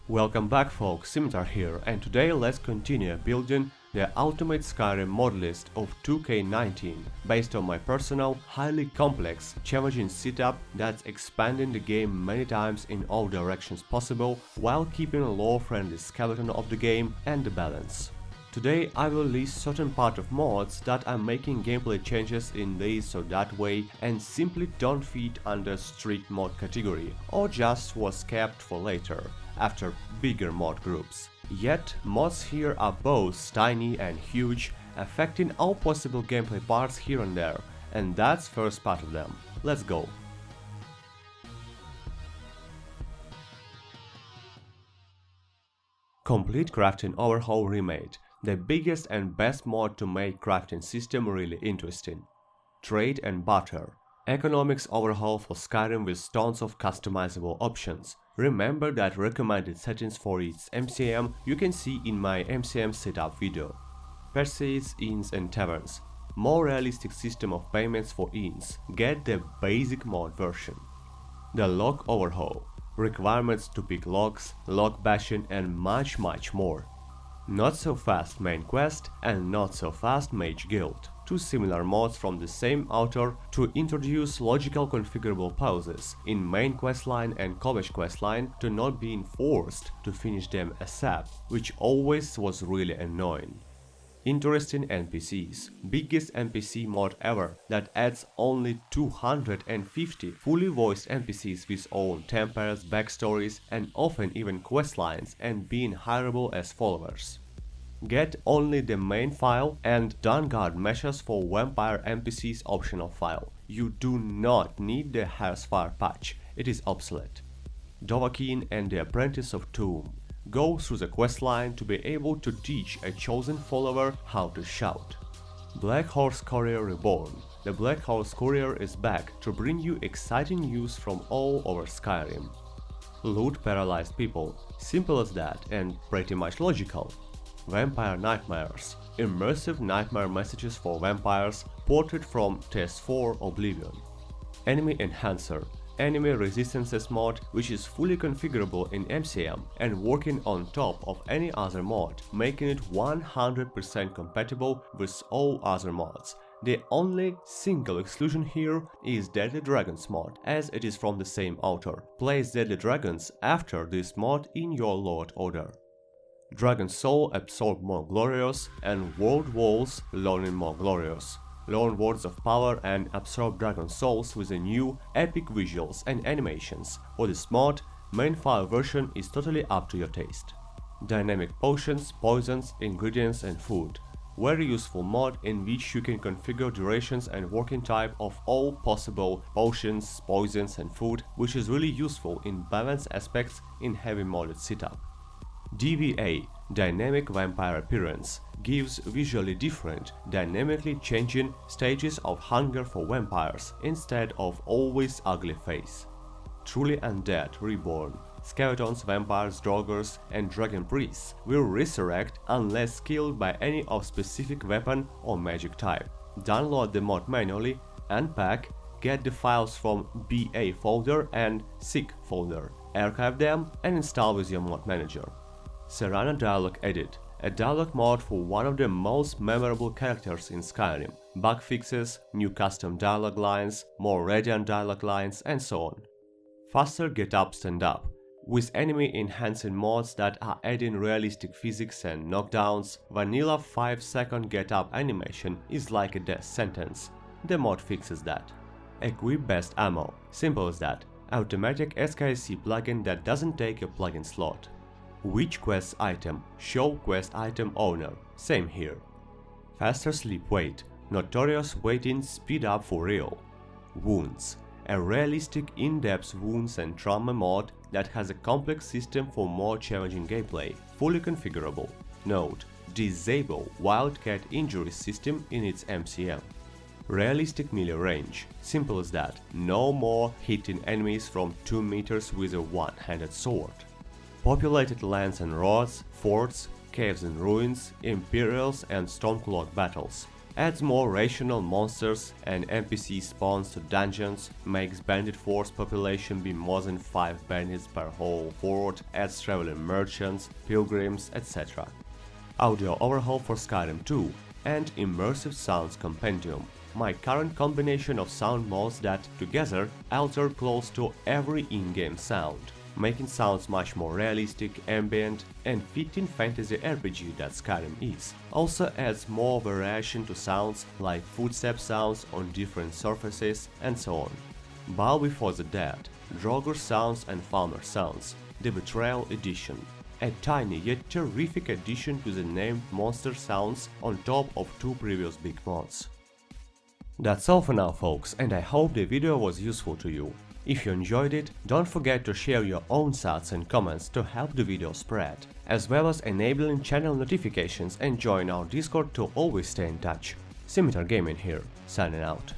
Welcome back folks, Sinitar here, and today let's continue building the ultimate Skyrim mod list of 2K19 based on my personal, highly complex, challenging setup that's expanding the game many times in all directions possible while keeping a lore-friendly skeleton of the game and the balance. Today I will list certain part of mods that are making gameplay changes in this or that way and simply don't fit under strict mod category or just was kept for later, after bigger mod groups. Yet mods here are both tiny and huge, affecting all possible gameplay parts here and there, and that's first part of them. Let's go! Complete Crafting Overhaul Remade. The biggest and best mod to make crafting system really interesting. Trade and Barter. Economics overhaul for Skyrim with tons of customizable options. Remember that recommended settings for its MCM you can see in my MCM setup video. Purses, inns and taverns. More realistic system of payments for inns. Get the basic mod version. The Lock Overhaul. Requirements to pick locks, lock bashing and much more. Not so fast main quest and not so fast mage guild. Two similar mods from the same author to introduce logical configurable pauses in main questline and college questline to not being forced to finish them ASAP, which always was really annoying. Interesting NPCs. Biggest NPC mod ever that adds only 250 fully voiced NPCs with own tempers, backstories and often even questlines and being hireable as followers. Get only the main file and Dawnguard meshes for vampire NPCs optional file. You do not need the Hairspire patch, it is obsolete. Dovahkiin and the Apprentice of Tomb. Go through the questline to be able to teach a chosen follower how to shout. Black Horse Courier Reborn. The Black Horse Courier is back to bring you exciting news from all over Skyrim. Loot paralyzed people. Simple as that and pretty much logical. Vampire Nightmares. Immersive nightmare messages for vampires ported from TS4 Oblivion. Enemy Enhancer. Enemy Resistances mod which is fully configurable in MCM and working on top of any other mod, making it 100% compatible with all other mods. The only single exclusion here is Deadly Dragons mod, as it is from the same author. Place Deadly Dragons after this mod in your load order. Dragon Soul Absorb more glorious and World Walls Learning more glorious. Learn Words of Power and absorb Dragon Souls with the new epic visuals and animations. For this mod, main file version is totally up to your taste. Dynamic Potions, Poisons, Ingredients and Food. Very useful mod in which you can configure durations and working type of all possible potions, poisons and food, which is really useful in balance aspects in heavy modded setup. DVA, Dynamic Vampire Appearance, gives visually different, dynamically changing stages of hunger for vampires instead of always ugly face. Truly Undead Reborn. Skeletons, vampires, draugrs and dragon priests will resurrect unless killed by any of specific weapon or magic type. Download the mod manually, unpack, get the files from BA folder and SIG folder, archive them and install with your mod manager. Serana Dialogue Edit, a dialogue mod for one of the most memorable characters in Skyrim. Bug fixes, new custom dialogue lines, more radiant dialogue lines and so on. Faster Get Up Stand Up, with enemy enhancing mods that are adding realistic physics and knockdowns. Vanilla 5-second get up animation is like a death sentence. The mod fixes that. Equip Best Ammo, simple as that. Automatic SKC plugin that doesn't take a plugin slot. Which quest item? Show quest item owner. Same here. Faster sleep wait. Notorious waiting speed up for real. Wounds. A realistic in-depth wounds and trauma mod that has a complex system for more challenging gameplay, fully configurable. Note: disable Wildcat injury system in its MCM. Realistic melee range. Simple as that. No more hitting enemies from 2 meters with a one-handed sword. Populated lands and roads, forts, caves and ruins, imperials and stormcloak battles. adds more rational monsters and NPC spawns to dungeons, makes bandit force population be more than 5 bandits per whole horde, adds traveling merchants, pilgrims, etc. Audio overhaul for Skyrim 2 and immersive sounds compendium. My current combination of sound modes that together alter close to every in-game sound, making sounds much more realistic, ambient and fitting fantasy RPG that Skyrim is. Also adds more variation to sounds like footstep sounds on different surfaces and so on. Bow Before the Dead, Draugr sounds and Farmer sounds, the Betrayal edition. A tiny yet terrific addition to the named monster sounds on top of 2 previous big mods. That's all for now folks, and I hope the video was useful to you. If you enjoyed it, don't forget to share your own thoughts and comments to help the video spread, as well as enabling channel notifications and join our Discord to always stay in touch. Sinitar Gaming here, signing out.